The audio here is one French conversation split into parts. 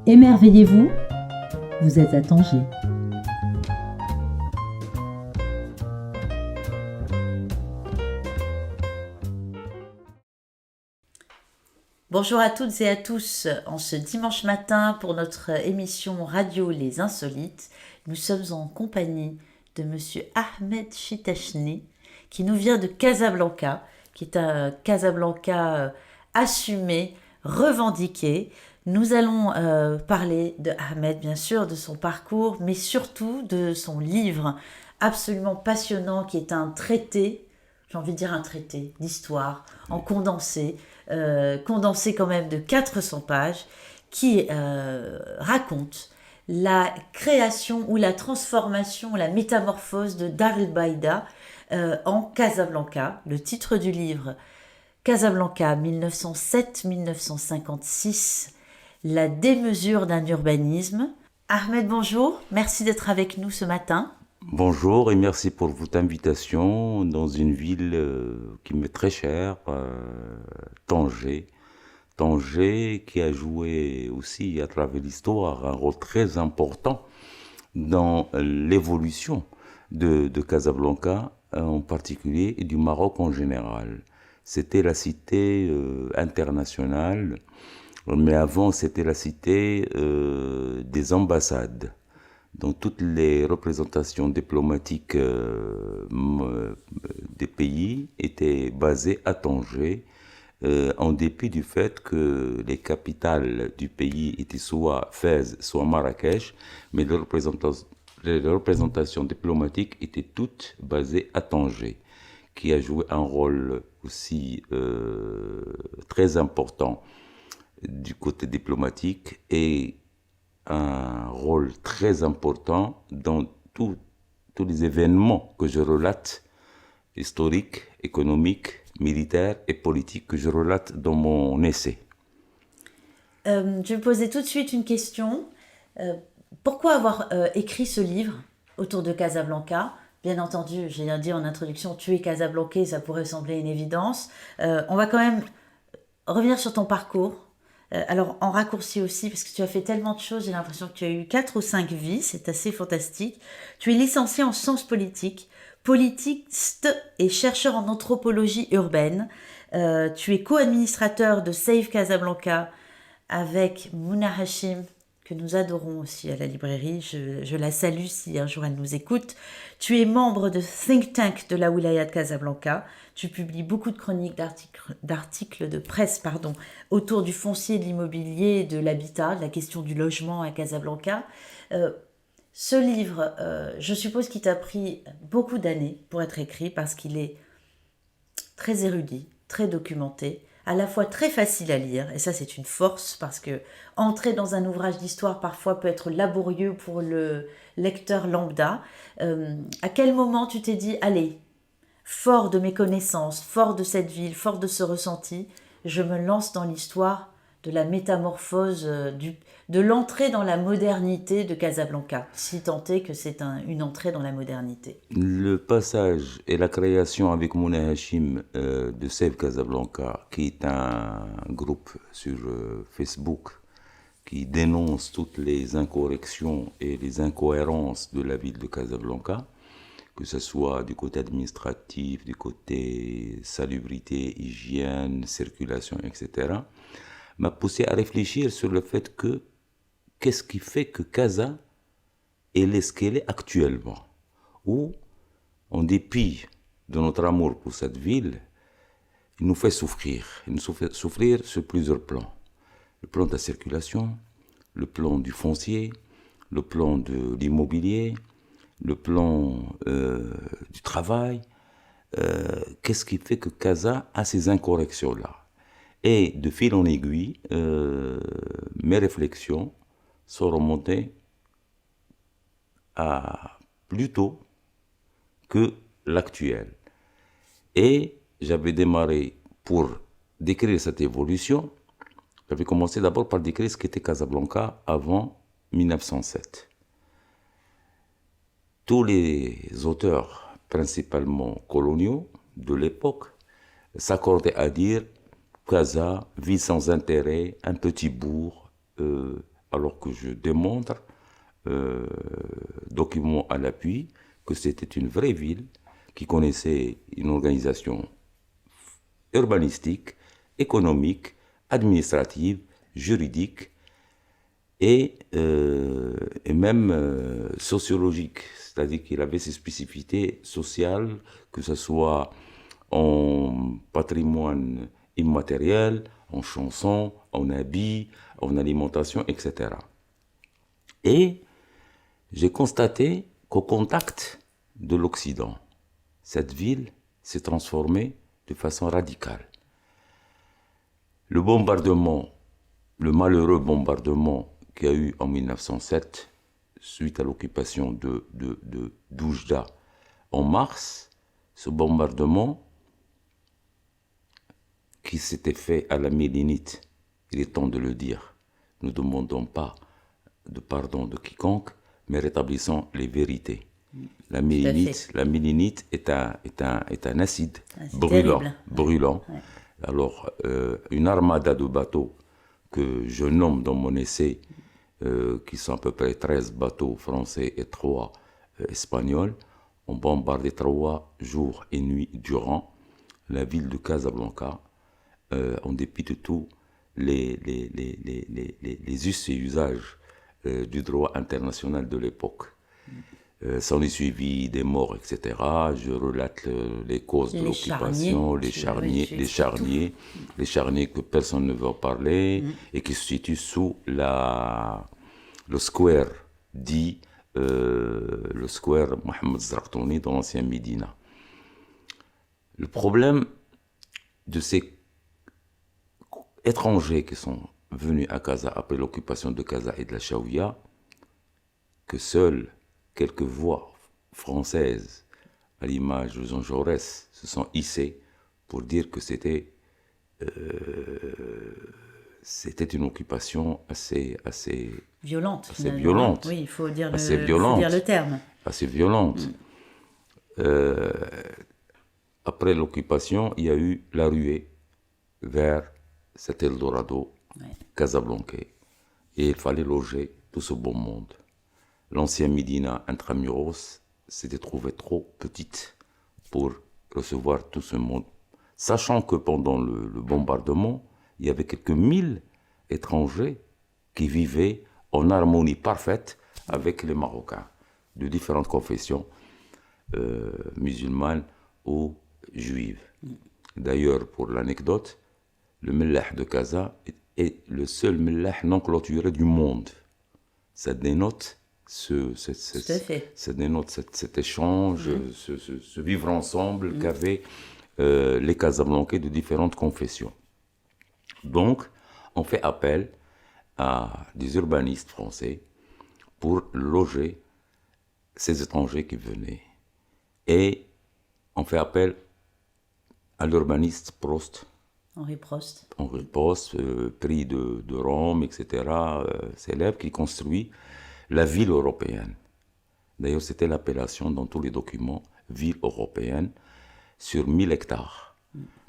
Émerveillez-vous, vous êtes à Tanger. Bonjour à toutes et à tous, en ce dimanche matin pour notre émission radio Les Insolites, nous sommes en compagnie de Monsieur Ahmed Chitachni qui nous vient de Casablanca, qui est un Casablanca assumé, revendiqué. Nous allons parler de Ahmed, bien sûr, de son parcours, mais surtout de son livre absolument passionnant qui est un traité, j'ai envie de dire un traité d'histoire en condensé quand même de 400 pages, qui raconte la création ou la transformation, la métamorphose de Dar el Baïda en Casablanca. Le titre du livre, Casablanca 1907-1956, la démesure d'un urbanisme. Ahmed, bonjour, merci d'être avec nous ce matin. Bonjour et merci pour votre invitation dans une ville qui m'est très chère, Tanger. Tanger qui a joué aussi à travers l'histoire un rôle très important dans l'évolution de Casablanca en particulier et du Maroc en général. C'était la cité internationale, mais avant c'était la cité des ambassades. Donc toutes les représentations diplomatiques des pays étaient basées à Tanger, en dépit du fait que les capitales du pays étaient soit Fès, soit Marrakech, mais les représentations diplomatiques étaient toutes basées à Tanger, qui a joué un rôle aussi très important du côté diplomatique et un rôle très important dans tous les événements que je relate, historiques, économiques, militaires et politiques, que je relate dans mon essai. Je vais poser tout de suite une question. Pourquoi avoir écrit ce livre autour de Casablanca ? Bien entendu, j'ai dit en introduction, tu es Casablancais, ça pourrait sembler une évidence. On va quand même revenir sur ton parcours. Alors, en raccourci aussi, parce que tu as fait tellement de choses, j'ai l'impression que tu as eu 4 ou 5 vies, c'est assez fantastique. Tu es licencié en sciences politiques, politiste et chercheur en anthropologie urbaine. Tu es co-administrateur de Save Casablanca avec Mouna Hachim, que nous adorons aussi à la librairie. Je la salue si un jour elle nous écoute. Tu es membre de Think Tank de la Wilaya de Casablanca. Tu publies beaucoup de chroniques, d'articles de presse autour du foncier, de l'immobilier, de l'habitat, de la question du logement à Casablanca. Ce livre, je suppose qu'il t'a pris beaucoup d'années pour être écrit parce qu'il est très érudit, très documenté, à la fois très facile à lire, et ça c'est une force parce que entrer dans un ouvrage d'histoire parfois peut être laborieux pour le lecteur lambda. À quel moment tu t'es dit, allez, fort de mes connaissances, fort de cette ville, fort de ce ressenti, je me lance dans l'histoire de la métamorphose, de l'entrée dans la modernité de Casablanca, si tant est que c'est une entrée dans la modernité. Le passage et la création avec Mouna Hachim de Save Casablanca, qui est un groupe sur Facebook qui dénonce toutes les incorrections et les incohérences de la ville de Casablanca, que ce soit du côté administratif, du côté salubrité, hygiène, circulation, etc., m'a poussé à réfléchir sur le fait que qu'est-ce qui fait que Casa est ce qu'elle est actuellement, où, en dépit de notre amour pour cette ville, il nous fait souffrir. Il nous fait souffrir sur plusieurs plans. Le plan de la circulation, le plan du foncier, le plan de l'immobilier, le plan du travail. Qu'est-ce qui fait que Casa a ces incorrections-là ? Et de fil en aiguille, mes réflexions sont remontées à plus tôt que l'actuel. Et j'avais démarré pour décrire cette évolution. J'avais commencé d'abord par décrire ce qu'était Casablanca avant 1907. Tous les auteurs, principalement coloniaux de l'époque, s'accordaient à dire Casa, ville sans intérêt, un petit bourg, alors que je démontre, documents à l'appui, que c'était une vraie ville qui connaissait une organisation urbanistique, économique, administrative, juridique et même sociologique. C'est-à-dire qu'il avait ses spécificités sociales, que ce soit en patrimoine immatériel, en chansons, en habits, en alimentation, etc. Et j'ai constaté qu'au contact de l'Occident, cette ville s'est transformée de façon radicale. Le bombardement, le malheureux bombardement qu'il y a eu en 1907, suite à l'occupation de d'Oujda en mars, ce bombardement qui s'était fait à la mélinite, il est temps de le dire, nous ne demandons pas de pardon de quiconque, mais rétablissons les vérités. La mélinite est un acide brûlant. Ouais. Alors, une armada de bateaux que je nomme dans mon essai, qui sont à peu près 13 bateaux français et 3 espagnols, ont bombardé 3 jours et nuits durant la ville de Casablanca, en dépit de tous les us et usages du droit international de l'époque. S'en est suivi des morts, etc. Je relate les causes de l'occupation, les charniers que personne ne veut en parler, et qui se situent sous le square dit le square Mohamed Zraktouni dans l'ancien Médina. Le problème de ces étrangers qui sont venus à Casa après l'occupation de Casa et de la Chaouia, que seules quelques voix françaises, à l'image de Jean Jaurès, se sont hissées pour dire que c'était une occupation assez violente. Assez violente. Oui, il faut dire le terme. Assez violente. Après l'occupation, il y a eu la ruée vers cet Eldorado casablancais. Et il fallait loger tout ce beau monde. L'ancien Médina intramuros s'était trouvé trop petite pour recevoir tout ce monde. Sachant que pendant le bombardement, il y avait quelques 1000 étrangers qui vivaient en harmonie parfaite avec les Marocains de différentes confessions musulmanes ou juives. D'ailleurs, pour l'anecdote, le Mellah de Casa est le seul Mellah non clôturé du monde. Ça dénote cet échange, ce vivre ensemble qu'avaient les Casablancais de différentes confessions. Donc, on fait appel à des urbanistes français pour loger ces étrangers qui venaient. Et on fait appel à l'urbaniste Prost. Henri Prost, prix de Rome, etc., célèbre, qui construit la ville européenne. D'ailleurs, c'était l'appellation dans tous les documents, ville européenne, sur 1000 hectares,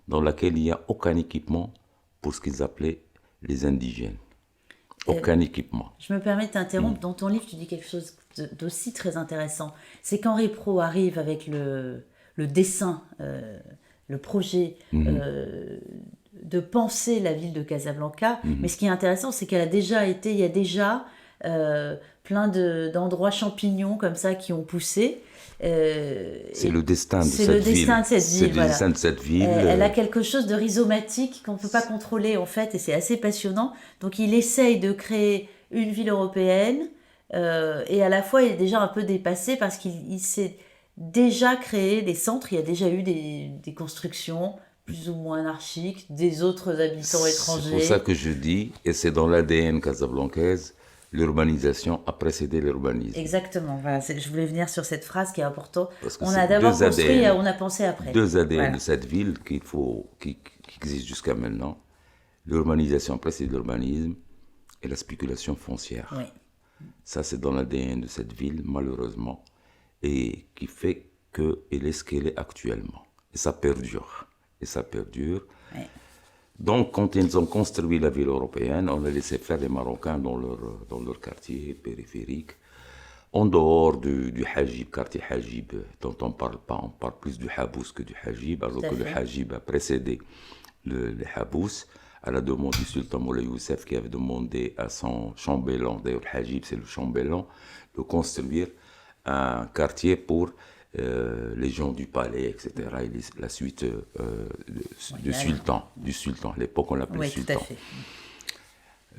dans laquelle il n'y a aucun équipement pour ce qu'ils appelaient les indigènes. Aucun équipement. Je me permets de t'interrompre. Dans ton livre, tu dis quelque chose d'aussi très intéressant. C'est qu'Henri Prost arrive avec le dessin, le projet de penser la ville de Casablanca. Mais ce qui est intéressant, c'est il y a déjà plein d'endroits champignons comme ça qui ont poussé. C'est le destin de cette ville. C'est le dessin de cette ville. Elle a quelque chose de rhizomatique qu'on ne peut pas contrôler en fait, et c'est assez passionnant. Donc il essaye de créer une ville européenne, et à la fois il est déjà un peu dépassé parce qu'il s'est déjà créé des centres, il y a déjà eu des constructions plus ou moins anarchiques, des autres habitants étrangers. C'est pour ça que je dis, et c'est dans l'ADN casablancaise, l'urbanisation a précédé l'urbanisme. Exactement, voilà, je voulais venir sur cette phrase qui est importante. On a d'abord construit, on a pensé après. Deux ADN de cette ville qui existe jusqu'à maintenant. L'urbanisation précède l'urbanisme et la spéculation foncière. Oui. Ça, c'est dans l'ADN de cette ville, malheureusement, et qui fait qu'elle est ce qu'elle est actuellement. Et ça perdure. Oui. Donc, quand ils ont construit la ville européenne, on a laissé faire les Marocains dans leur quartier périphérique, en dehors du Hajib, quartier Hajib, dont on ne parle pas, on parle plus du Habous que du Hajib, alors que le Hajib a précédé les Habous, à la demande du sultan Moulay Youssef qui avait demandé à son chambellan, d'ailleurs le Hajib c'est le chambellan, de construire un quartier pour les gens du palais, etc. Et la suite du sultan. À l'époque, on l'appelait sultan. Tout à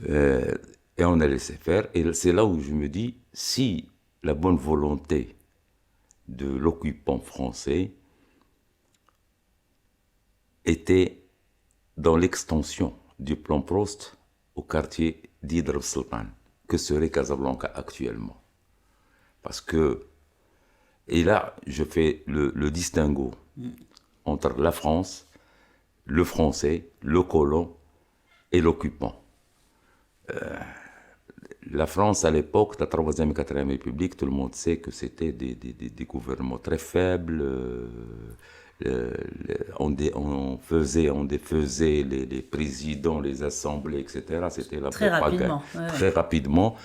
fait. Et on a laissé faire. Et c'est là où je me dis, si la bonne volonté de l'occupant français était dans l'extension du plan Prost au quartier d'Hydr Sultan, que serait Casablanca actuellement. Parce que, et là, je fais le distinguo entre la France, le français, le colon et l'occupant. La France, à l'époque, la 3e et 4e République, tout le monde sait que c'était des gouvernements très faibles. On défaisait les présidents, les assemblées, etc. C'était la propagande. Très rapidement.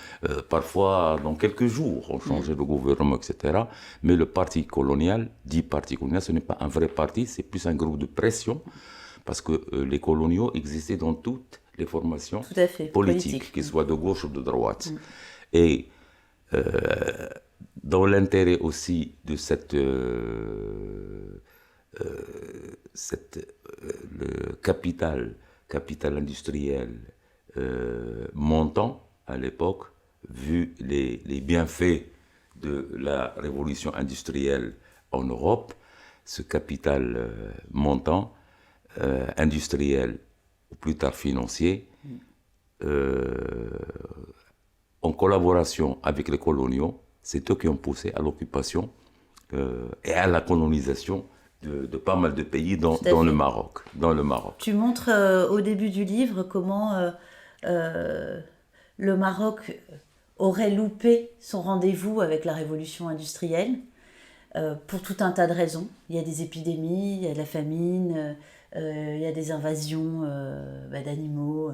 Parfois, dans quelques jours, on changeait de gouvernement, etc. Mais le parti colonial, dit parti colonial, ce n'est pas un vrai parti, c'est plus un groupe de pression, parce que les coloniaux existaient dans toutes les formations politiques, qu'elles soient de gauche ou de droite. Et dans l'intérêt aussi de le capital industriel montant à l'époque, vu les bienfaits de la révolution industrielle en Europe, ce capital montant industriel ou plus tard financier, en collaboration avec les coloniaux, c'est eux qui ont poussé à l'occupation et à la colonisation de pas mal de pays dans le Maroc. Tu montres au début du livre comment le Maroc aurait loupé son rendez-vous avec la révolution industrielle pour tout un tas de raisons. Il y a des épidémies, il y a de la famine, il y a des invasions d'animaux.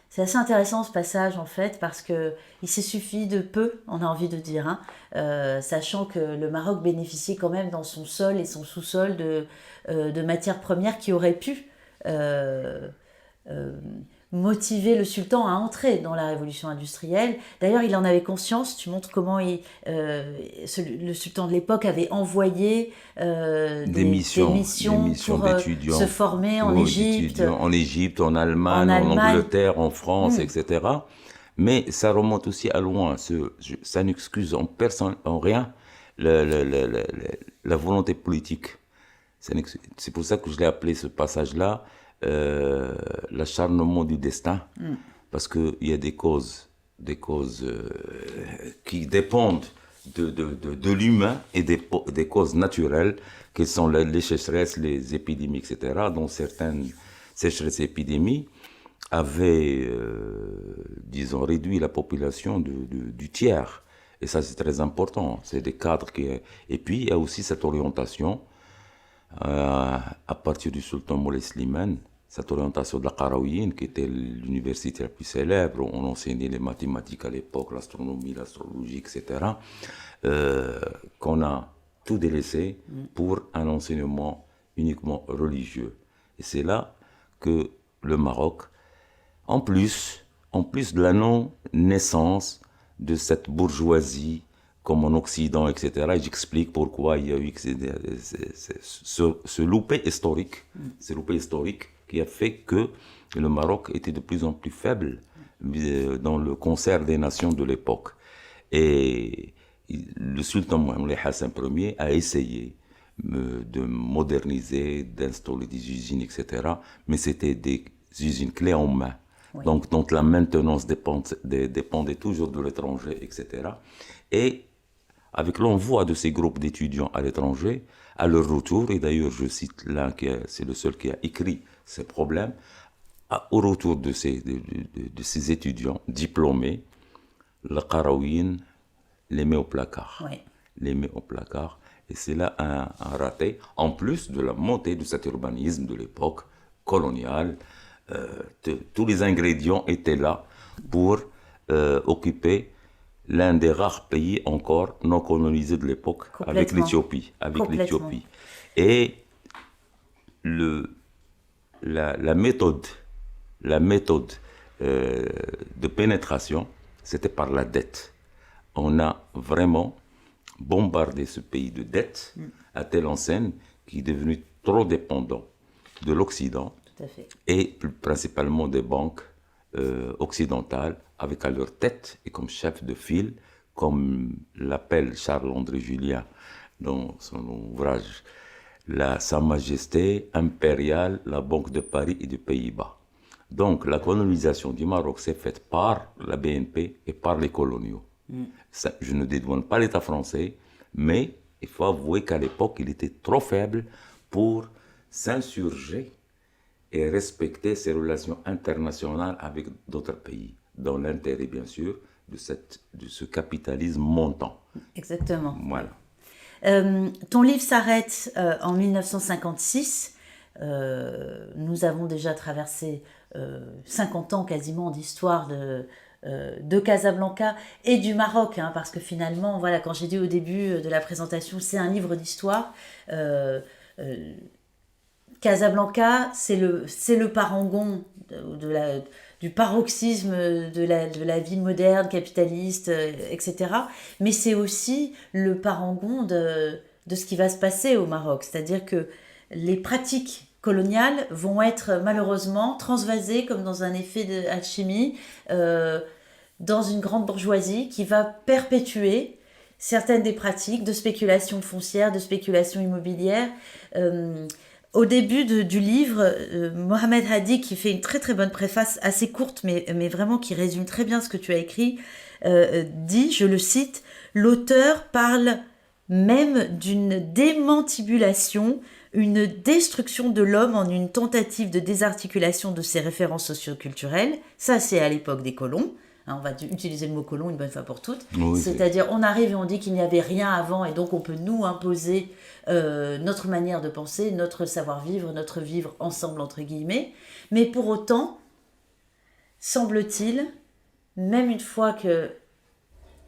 C'est assez intéressant ce passage en fait parce que il s'est suffi de peu, on a envie de dire, sachant que le Maroc bénéficiait quand même dans son sol et son sous-sol de matières premières qui auraient pu motiver le sultan à entrer dans la révolution industrielle. D'ailleurs, il en avait conscience. Tu montres comment le sultan de l'époque avait envoyé des missions pour se former en Égypte. En Égypte, en Allemagne, en Angleterre, en France, etc. Mais ça remonte aussi à loin. Ça n'excuse en rien la volonté politique. C'est pour ça que je l'ai appelé ce passage-là l'acharnement du destin, parce qu'il y a des causes qui dépendent de l'humain et des causes naturelles, qui sont les sécheresses, les épidémies, etc., dont certaines sécheresses et épidémies avaient, disons, réduit la population du tiers. Et ça, c'est très important. C'est des cadres Et puis, il y a aussi cette orientation, à partir du sultan Moulay Slimane, cette orientation de la Qarawiyyin, qui était l'université la plus célèbre, on enseignait les mathématiques à l'époque, l'astronomie, l'astrologie, etc., qu'on a tout délaissé pour un enseignement uniquement religieux. Et c'est là que le Maroc, en plus de la non-naissance de cette bourgeoisie, comme en Occident, etc. Et j'explique pourquoi il y a eu ce loupé historique, qui a fait que le Maroc était de plus en plus faible dans le concert des nations de l'époque. Et le sultan Moulay Hassan Ier a essayé de moderniser, d'installer des usines, etc. Mais c'était des usines clés en main. Oui. Donc la maintenance dépendait toujours de l'étranger, etc. Et avec l'envoi de ces groupes d'étudiants à l'étranger, à leur retour, et d'ailleurs je cite l'un, c'est le seul qui a écrit ces problèmes, au retour de ces étudiants diplômés, le Qarawiyyin les met au placard. Oui. Les met au placard, et c'est là un raté, en plus de la montée de cet urbanisme de l'époque, coloniale. Tous les ingrédients étaient là pour occuper l'un des rares pays encore non colonisés de l'époque, avec l'Éthiopie. Et la méthode de pénétration, c'était par la dette. On a vraiment bombardé ce pays de dettes à telle enseigne qu'il est devenu trop dépendant de l'Occident et plus principalement des banques occidentales, avec à leur tête et comme chef de file, comme l'appelle Charles-André Julien dans son ouvrage Sa Majesté impériale, la Banque de Paris et des Pays-Bas. Donc la colonisation du Maroc s'est faite par la BNP et par les coloniaux. Ça, je ne dédouane pas l'État français, mais il faut avouer qu'à l'époque, il était trop faible pour s'insurger et respecter ses relations internationales avec d'autres pays, dans l'intérêt, bien sûr, de ce capitalisme montant. Exactement. Voilà. Ton livre s'arrête en 1956. Nous avons déjà traversé 50 ans quasiment d'histoire de Casablanca et du Maroc, hein, parce que finalement, voilà, quand j'ai dit au début de la présentation, c'est un livre d'histoire. Casablanca, c'est le parangon du paroxysme de la vie moderne, capitaliste, etc. Mais c'est aussi le parangon de ce qui va se passer au Maroc. C'est-à-dire que les pratiques coloniales vont être malheureusement transvasées comme dans un effet d'alchimie dans une grande bourgeoisie qui va perpétuer certaines des pratiques de spéculation foncière, de spéculation immobilière. Au début du livre, Mohamed Hadi, qui fait une très très bonne préface, assez courte, mais vraiment qui résume très bien ce que tu as écrit, dit, je le cite, « L'auteur parle même d'une démantibulation, une destruction de l'homme en une tentative de désarticulation de ses références socioculturelles. » Ça, c'est à l'époque des colons. On va utiliser le mot colon une bonne fois pour toutes. Oui, c'est-à-dire, on arrive et on dit qu'il n'y avait rien avant et donc on peut nous imposer notre manière de penser, notre savoir-vivre, notre vivre ensemble, entre guillemets. Mais pour autant, semble-t-il, même une fois que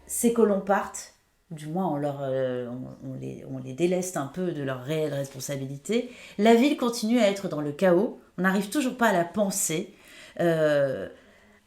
ces colons partent, du moins on les déleste un peu de leurs réelles responsabilités, la ville continue à être dans le chaos, on n'arrive toujours pas à la penser.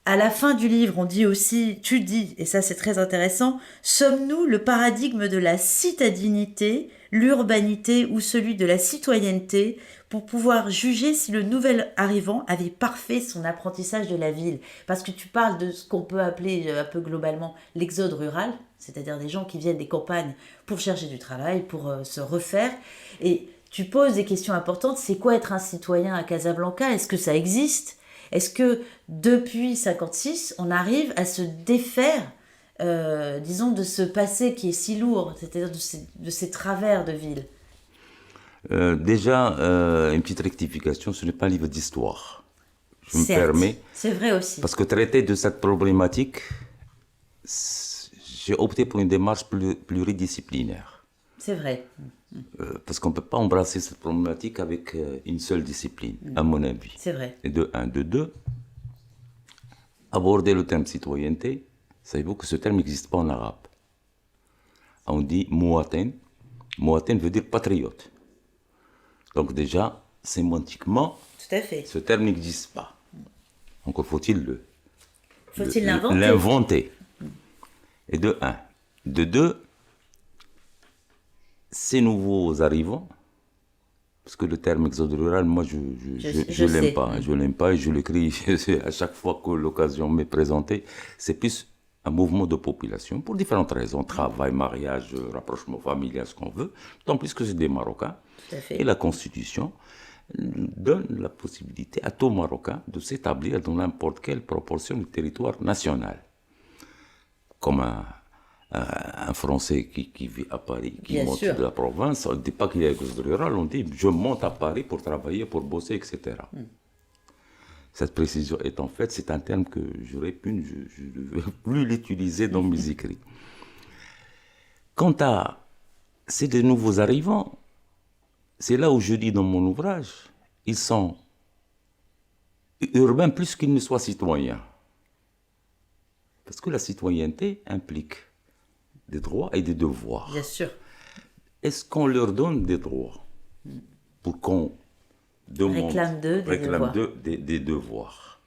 À la fin du livre, on dit aussi, tu dis, et ça c'est très intéressant, « Sommes-nous le paradigme de la citadinité, l'urbanité ou celui de la citoyenneté pour pouvoir juger si le nouvel arrivant avait parfait son apprentissage de la ville ?» Parce que tu parles de ce qu'on peut appeler un peu globalement l'exode rural, c'est-à-dire des gens qui viennent des campagnes pour chercher du travail, pour se refaire. Et tu poses des questions importantes, c'est quoi être un citoyen à Casablanca ? Est-ce que ça existe ? Est-ce que depuis 1956, on arrive à se défaire, disons, de ce passé qui est si lourd, c'est-à-dire de ces travers de ville ? Déjà, une petite rectification, ce n'est pas un livre d'histoire. Je me permets. C'est vrai aussi. Parce que traiter de cette problématique, j'ai opté pour une démarche pluridisciplinaire. C'est vrai. Parce qu'on ne peut pas embrasser cette problématique avec une seule discipline, à mon avis. C'est vrai. Et de un. De deux, aborder le terme citoyenneté, savez-vous que ce terme n'existe pas en arabe. On dit mouaten. Mouaten veut dire patriote. Donc déjà, sémantiquement, tout à fait, ce terme n'existe pas. Encore faut-il l'inventer. Et de un. De deux, ces nouveaux arrivants, parce que le terme exode rural, moi je l'aime pas. Je l'aime pas et je l'écris à chaque fois que l'occasion m'est présentée. C'est plus un mouvement de population pour différentes raisons, travail, mariage, rapprochement familial, ce qu'on veut, tant plus que c'est des Marocains. Tout à fait. Et la Constitution donne la possibilité à tout Marocain de s'établir dans n'importe quelle proportion du territoire national. Comme un Français qui vit à Paris, qui monte de la province, on ne dit pas qu'il est exode rural, on dit je monte à Paris pour travailler, pour bosser, etc. Cette précision étant faite, c'est un terme que j'aurais pu, je ne vais plus l'utiliser dans mes écrits. Quant à ces de nouveaux arrivants, c'est là où je dis dans mon ouvrage, ils sont urbain plus qu'il ne soit citoyen. Parce que la citoyenneté implique des droits et des devoirs. Bien sûr. Est-ce qu'on leur donne des droits pour qu'on demande, Réclame d'eux des devoirs. des devoirs?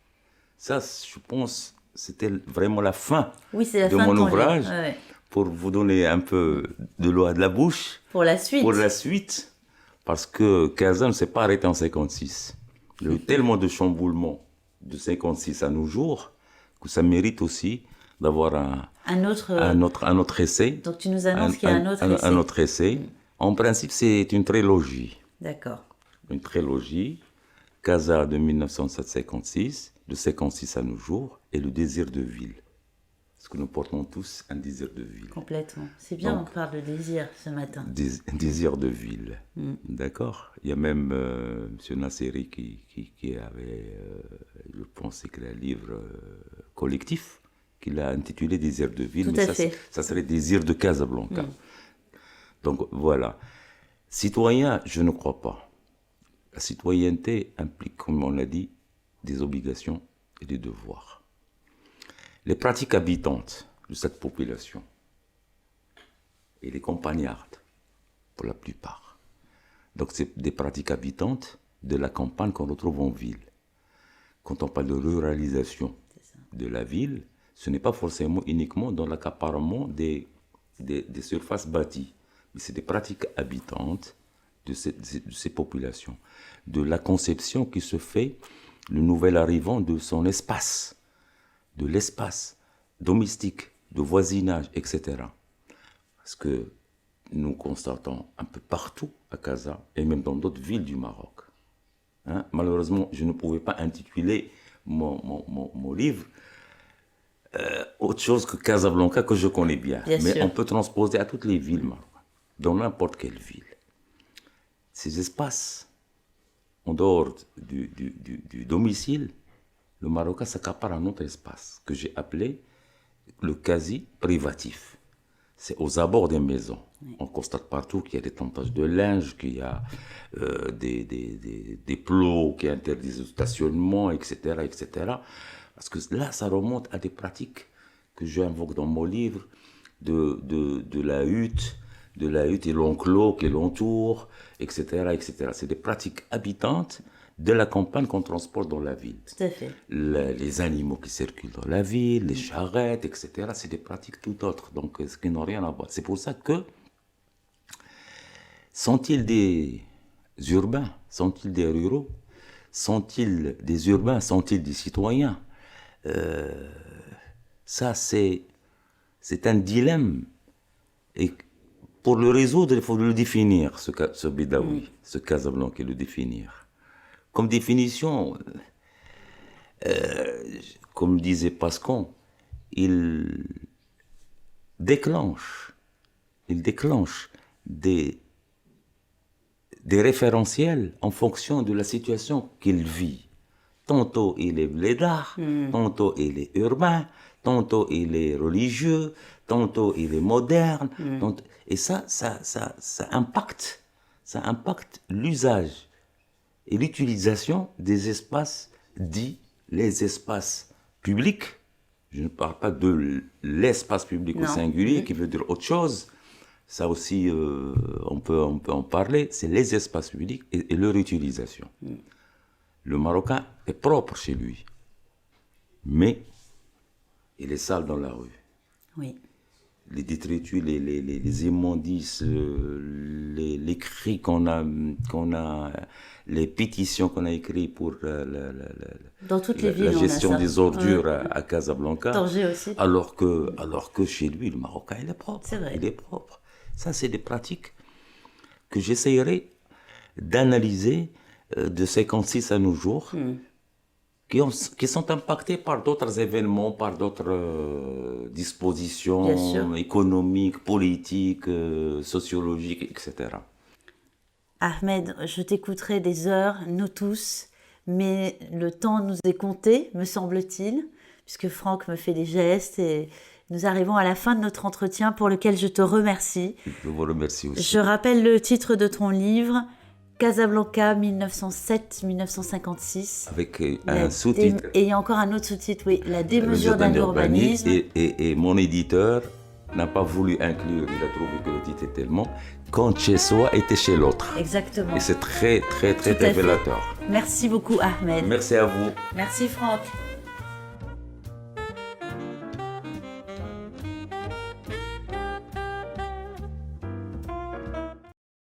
Ça, je pense, c'était vraiment la fin Oui, c'est la de fin mon de ton ouvrage, livre. Ouais. pour vous donner un peu de l'eau à de la bouche. Pour la suite. Pour la suite, parce que Casa ne s'est pas arrêté en 56. Il y a eu tellement de chamboulements de 56 à nos jours que ça mérite aussi d'avoir Un autre. un autre essai. Donc tu nous annonces qu'il y a un autre essai. Un autre essai. En principe, c'est une trilogie. D'accord. Une trilogie. Casa de 1956, de 56 à nos jours, et le désir de ville. Parce que nous portons tous un désir de ville. Complètement. C'est bien, Donc, on parle de désir ce matin. Désir de ville. D'accord. Il y a même M. Nasseri qui avait, je pense, écrit un livre collectif qu'il a intitulé Désir de ville. Tout mais à fait. Ça serait Désir de Casablanca. Donc voilà. Citoyen, je ne crois pas. La citoyenneté implique, comme on l'a dit, des obligations et des devoirs. Les pratiques habitantes de cette population, et les campagnardes, pour la plupart. Donc c'est des pratiques habitantes de la campagne qu'on retrouve en ville. Quand on parle de ruralisation de la ville, ce n'est pas forcément uniquement dans l'accaparement des surfaces bâties, mais c'est des pratiques habitantes de ces populations, de la conception qui se fait, le nouvel arrivant, de son espace, de l'espace domestique, de voisinage, etc. Parce que nous constatons un peu partout à Casa, et même dans d'autres villes du Maroc. Malheureusement, je ne pouvais pas intituler mon livre autre chose que Casablanca, que je connais bien. Mais sûr. on peut transposer à toutes les villes marocaines, dans n'importe quelle ville. Ces espaces, en dehors du domicile, le Marocain s'accapare un autre espace que j'ai appelé le quasi-privatif. C'est aux abords des maisons. Oui. On constate partout qu'il y a des tentages de linge, qu'il y a des plots qui interdisent le stationnement, etc., etc. Parce que là, ça remonte à des pratiques que j'invoque dans mon livre, de la hutte et l'enclos qui l'entoure, etc., etc. C'est des pratiques habitantes de la campagne qu'on transporte dans la ville. Tout à fait. Les animaux qui circulent dans la ville, les charrettes, etc., c'est des pratiques tout autres, donc ce qui n'ont rien à voir. C'est pour ça que, sont-ils des urbains, sont-ils des ruraux, sont-ils des urbains, sont-ils des citoyens, ça c'est un dilemme, et pour le résoudre, il faut le définir, ce Bédaoui, ce Casablanca, le définir. Comme définition, comme disait Pascal, il déclenche des référentiels en fonction de la situation qu'il vit. Tantôt il est blédard, tantôt il est urbain, tantôt il est religieux, tantôt il est moderne. Et ça impacte l'usage et l'utilisation des espaces dits les espaces publics. Je ne parle pas de l'espace public au singulier, qui veut dire autre chose. Ça aussi, on peut en parler. C'est les espaces publics et leur utilisation. Le Marocain est propre chez lui, mais il est sale dans la rue. Oui. Les détritus, les immondices, les cris qu'on a, les pétitions qu'on a écrites pour dans toutes les villes, la gestion on a ça. des ordures à Casablanca. Tanger aussi. Alors que chez lui, le Marocain, il est propre. C'est vrai. Il est propre. Ça, c'est des pratiques que j'essayerai d'analyser de 56 à nos jours. Qui sont impactés par d'autres événements, par d'autres dispositions économiques, politiques, sociologiques, etc. Ahmed, je t'écouterai des heures, nous tous, mais le temps nous est compté, me semble-t-il, puisque Franck me fait des gestes et nous arrivons à la fin de notre entretien pour lequel je te remercie. Je vous remercie aussi. Je rappelle le titre de ton livre, Casablanca 1907-1956. Avec un sous-titre. Et il y a encore un autre sous-titre, oui, La Le démesure d'un urbanisme. Et mon éditeur n'a pas voulu inclure, il a trouvé que le titre était tellement quand chez soi était chez l'autre. Exactement. Et c'est très, très, très Tout à fait. révélateur. Merci beaucoup, Ahmed. Merci à vous. Merci, Franck.